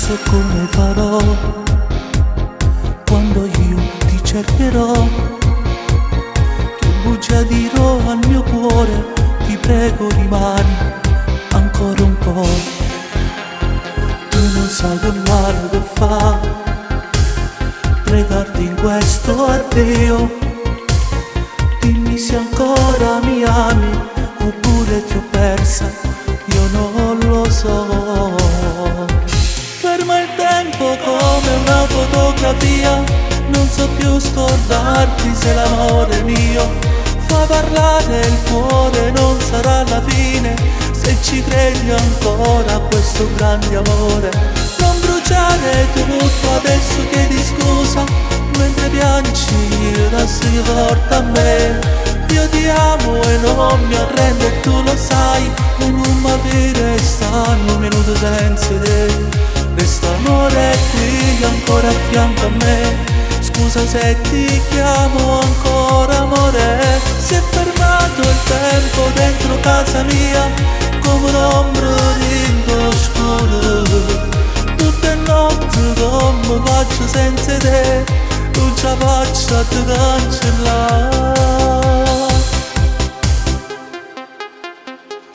so come farò quando io ti cercherò. Che bugia dirò al mio cuore, ti prego rimani ancora un po'. Tu non sai che male che fa pregarti in questo addio. Dimmi se ancora mi ami oppure ti ho persa, io non lo so. Ferma il tempo come una fotografia, non so più scordarti se l'amore è mio. Fa parlare il cuore, non sarà la fine, se ci credi ancora a questo grande amore. Non bruciare tutto, adesso chiedi scusa, mentre piangi adesso porta a me. Io ti amo e non mi arrendo e tu lo sai, e non mi avere stanno un minuto senza te. Resta amore qui ancora a fianco a me, scusa se ti chiamo ancora amore. Si è fermato il tempo dentro casa mia, come un'ombra in oscuro. Tutte notti come faccio senza te, non ce la faccio a te cancellare.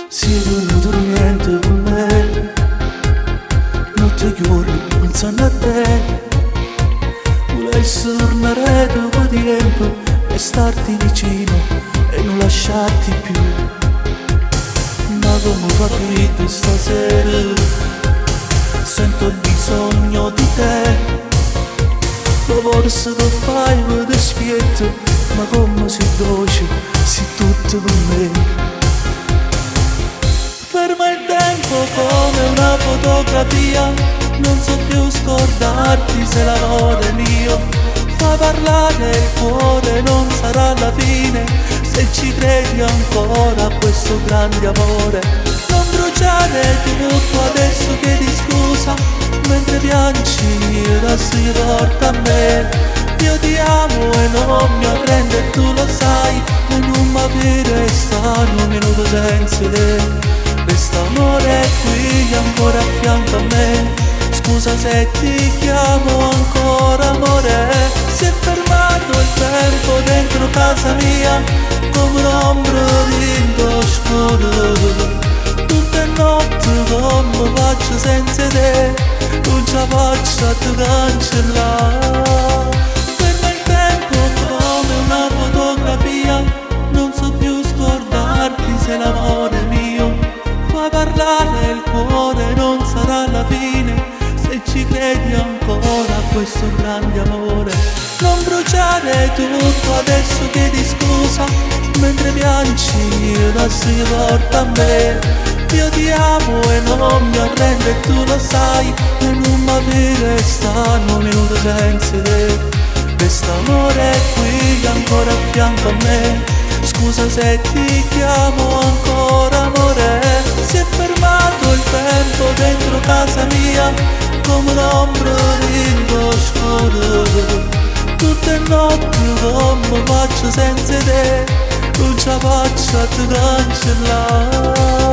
Sei venuto niente per me, notte e giorno pensando a te. Volessi tornare dopo tempo e starti vicino e non lasciarti più. Ma come fa freddo stasera, sento il bisogno di te. Lo forse che fai mi dispietto, ma come sei dolce, sei tutto per me. Ferma il tempo come una fotografia, non so più scordarti se l'amore è mio. Fa parlare il cuore, non sarà la fine, se ci credi ancora a questo grande amore. Non bruciare tutto, adesso chiedi scusa, mentre piangi adesso porta a me. Io ti amo e non mi arrendo e tu lo sai, e non mi avere stanno un minuto senza te. Resta amore qui ancora a fianco a me, scusa se ti chiamo ancora amore. Si è fermato il tempo dentro casa mia, come un'ombra in oscuro. Tutte notti come faccio senza te, non ce la faccio a te cancellare. Ferma il tempo come una fotografia, non so più scordarti se l'amore è mio. Fa parlare il cuore, non sarà la fine, se ci credi ancora a questo grande amore. Non bruciare tutto, adesso chiedi scusa, mentre piangi adesso porta a me. Io ti amo e non mi arrendo e tu lo sai, e non mi avere stanno un minuto senza te. Resta amore qui ancora a fianco a me, scusa se ti chiamo ancora amore. Si è fermato il tempo dentro casa mia, come un'ombra in oscuro. Tutte notti come faccio senza te, non ce la faccio a te cancellare.